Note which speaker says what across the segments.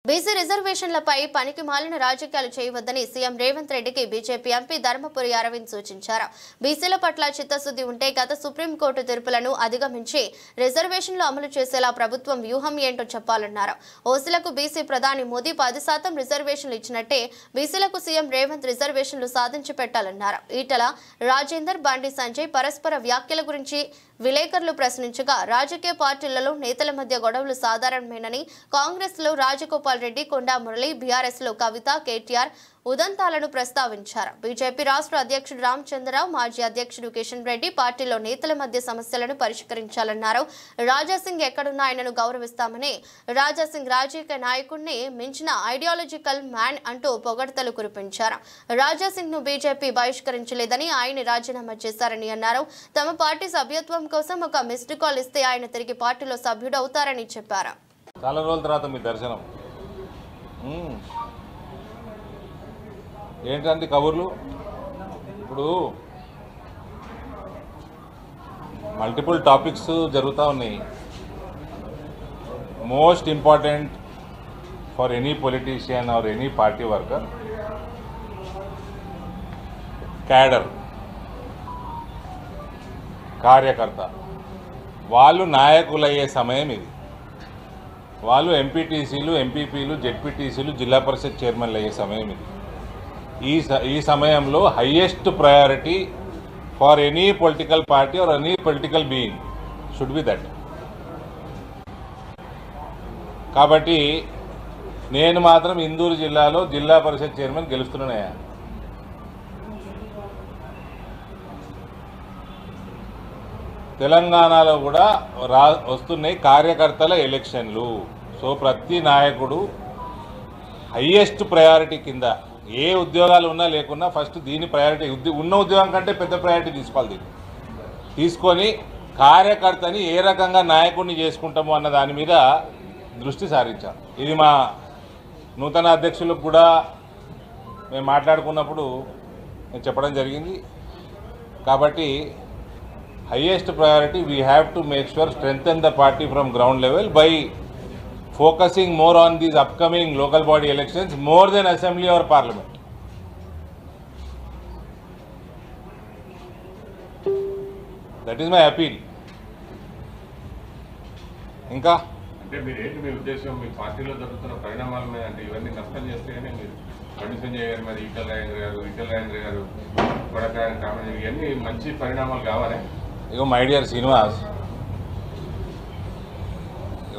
Speaker 1: BC రిజర్వేషన్లపై పనికి మాలిన రాజకీయాలు చేయవద్దని సీఎం రేవంత్ రెడ్డికి బీజేపీ ఎంపీ ధర్మపురి అరవింద్ సూచించారు. బీసీల పట్ల చిత్తశుద్ధి ఉంటే గత సుప్రీంకోర్టు తీర్పులను అధిగమించి రిజర్వేషన్లు అమలు చేసేలా ప్రభుత్వం వ్యూహం ఏంటో చెప్పాలన్నారు. ఓసీలకు బీసీ ప్రధాని మోదీ 10% రిజర్వేషన్లు ఇచ్చినట్టే బీసీలకు సీఎం రేవంత్ రిజర్వేషన్లు సాధించి పెట్టాలన్నారు. ఈటల రాజేందర్, బండి సంజయ్ పరస్పర వ్యాఖ్యల గురించి విలేకరులు ప్రశ్నించగా రాజకీయ పార్టీలలో నేతల మధ్య గొడవలు సాధారణమేనని, కాంగ్రెస్ లో రాజగోపాల్ రెడ్డి, కొండా మురళి, బీఆర్ఎస్ లో కవిత, కేటీఆర్ ఉదంతాలను ప్రస్తావించారు. బీజేపీ రాష్ట్ర అధ్యక్షుడు రామచంద్రరావు, మాజీ అధ్యక్షుడు కిషన్ రెడ్డి పార్టీలో నేతల మధ్య సమస్యలను పరిష్కరించాలన్నారు. రాజాసింగ్ ఎక్కడున్నా ఆయనను గౌరవిస్తామని, రాజాసింగ్ రాజకీయ నాయకుడిని మించిన ఐడియాలజికల్ మ్యాన్ అంటూ పొగడ్తలు కురిపించారు. రాజాసింగ్ ను బీజేపీ బహిష్కరించలేదని, ఆయన రాజీనామా చేశారని అన్నారు. తమ పార్టీ సభ్యత్వం కోసం ఒక మిస్డ్ కాల్ ఇస్తే ఆయన తిరిగి పార్టీలో సభ్యుడు అవుతారని చెప్పారు.
Speaker 2: చాలా రోజుల తర్వాత మీ దర్శనం ఏంటంటే కబుర్లు. ఇప్పుడు మల్టిపుల్ టాపిక్స్ జరుగుతూ ఉన్నాయి. Most important for any politician or any party worker cadre, కార్యకర్త. వాళ్ళు నాయకులయ్యే సమయం ఇది. వాళ్ళు ఎంపీటీసీలు, ఎంపీపీలు, జెడ్పీటీసీలు, జిల్లా పరిషత్ చైర్మన్లు అయ్యే సమయం ఇది. ఈ సమయంలో highest priority for any political party or any political being should be that. కాబట్టి నేను మాత్రం ఇందూరు జిల్లాలో జిల్లా పరిషత్ చైర్మన్ గెలుస్తున్నానయ్యా. తెలంగాణలో కూడా వస్తున్నాయి కార్యకర్తల ఎలక్షన్లు. సో ప్రతి నాయకుడు హైయెస్ట్ ప్రయారిటీ కింద ఏ ఉద్యోగాలు ఉన్నా లేకున్నా ఫస్ట్ దీని ప్రయారిటీ, ఉన్న ఉద్యోగం కంటే పెద్ద ప్రయారిటీ తీసుకోవాలి. దీన్ని తీసుకొని కార్యకర్తని ఏ రకంగా నాయకుడిని చేసుకుంటామో అన్న దాని మీద దృష్టి సారించాలి. ఇది మా నూతన అధ్యక్షులకు కూడా మేము మాట్లాడుకున్నప్పుడు నేను చెప్పడం జరిగింది. కాబట్టి highest priority we have to make sure strengthen the party from ground level by focusing more on these upcoming local body elections more than assembly or parliament. That is my appeal. ఇంకా
Speaker 3: అంటే మీరు ఏంటి మీ ఉద్దేశం? మీ పార్టీలో జరుగుతున్న పరిణామాల మీద అంటే ఇవన్నీ నష్టం చేస్తేనే మీరు బండి సంజయ్ గారు, మరి ఈటల రాజేంద్ర గారు కొడకాయ కామెంట్ ఇవన్నీ మంచి పరిణామాలు కావాలి.
Speaker 2: ఇగో మై డియర్ శ్రీనివాస్,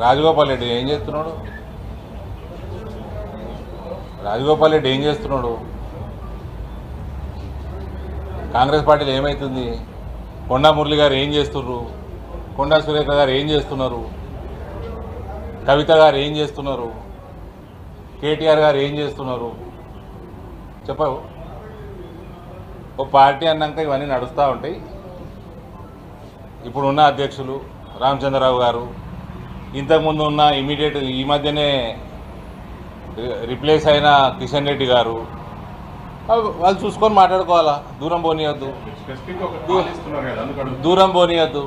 Speaker 2: రాజగోపాల్ రెడ్డి ఏం చేస్తున్నాడు? రాజగోపాల్ రెడ్డి ఏం చేస్తున్నాడు? కాంగ్రెస్ పార్టీలో ఏమవుతుంది? కొండా మురళి గారు ఏం చేస్తున్నారు? కొండా సురేఖ గారు ఏం చేస్తున్నారు? కవిత గారు ఏం చేస్తున్నారు? కేటీఆర్ గారు ఏం చేస్తున్నారు? చెప్పవు. ఓ పార్టీ అన్నాక ఇవన్నీ నడుస్తూ ఉంటాయి. ఇప్పుడున్న అధ్యక్షులు రామచంద్రరావు గారు, ఇంతకుముందు ఉన్న ఇమీడియట్ ఈ మధ్యనే రిప్లేస్ అయిన కిషన్ రెడ్డి గారు, వాళ్ళు చూసుకొని మాట్లాడుకోవాలా. దూరం పోనీయద్దు, దూరం పోనీయద్దు.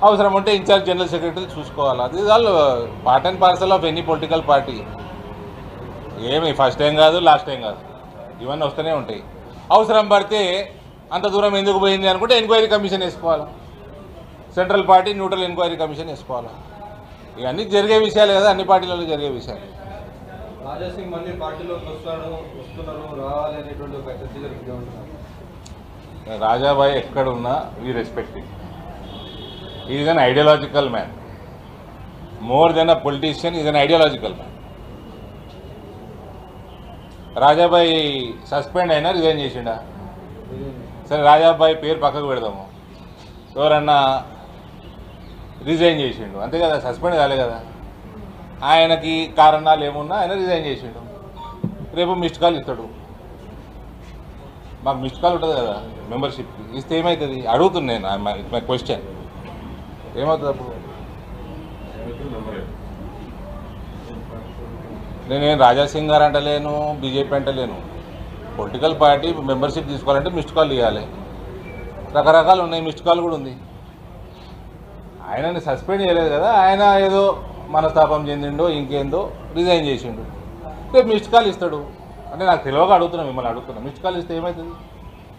Speaker 2: అవసరం ఉంటే ఇన్ఛార్జ్ జనరల్ సెక్రటరీ చూసుకోవాలా. అది వాళ్ళు part and parcel of any political party. ఏమి ఫస్ట్ టైం కాదు, లాస్ట్ టైం కాదు, ఇవన్నీ వస్తూనే ఉంటాయి. అవసరం పడితే అంత దూరం ఎందుకు పోయింది అనుకుంటే ఎంక్వైరీ కమిషన్ వేసుకోవాలా. Central party neutral enquiry commission వేసుకోవాలా. ఇవన్నీ జరిగే విషయాలు కదా, అన్ని పార్టీలలో జరిగే విషయాలు.
Speaker 4: రాజాసింగ్ మళ్ళీ పార్టీలోకి వస్తున్నారు రావాలి అనేటువంటి ఒక చర్చ జరుగుతూ ఉంటుంది.
Speaker 2: రాజాబాయి ఎక్కడున్నా we respect him. Is an ideological man. More than a politician, is an ideological man. రాజాబాయి suspend అయినా రిజైన్ చేసిండా? సరే, రాజాబాయి పేరు పక్కకు పెడదాము. ఎవరన్నా రిజైన్ చేసిండు అంతే కదా, సస్పెండ్ కాలే కదా. ఆయనకి కారణాలు ఏమున్నా ఆయన రిజైన్ చేసిండు. రేపు మిస్డ్ కాల్ ఇస్తాడు. మాకు మిస్డ్ కాల్ ఉంటుంది కదా మెంబర్షిప్కి, ఇస్తే ఏమవుతుంది అడుగుతున్నాను. మై క్వశ్చన్ ఏమవుతుంది అప్పుడు? నేనేం రాజాసింగ్ గారు అంటలేను, బీజేపీ అంటలేను. పొలిటికల్ పార్టీ మెంబర్షిప్ తీసుకోవాలంటే మిస్డ్ కాల్ ఇవ్వాలి. రకరకాలు ఉన్నాయి, మిస్డ్ కాల్ కూడా ఉంది. ఆయనని సస్పెండ్ చేయలేదు కదా. ఆయన ఏదో మనస్తాపం చెందిండో ఇంకేందో రిజైన్ చేసిండు. రేపు మిస్డ్ కాల్ ఇస్తాడు అంటే నాకు తెలియక అడుగుతున్నా, మిమ్మల్ని అడుగుతున్నా. మిస్డ్ కాల్ ఇస్తే ఏమవుతుంది?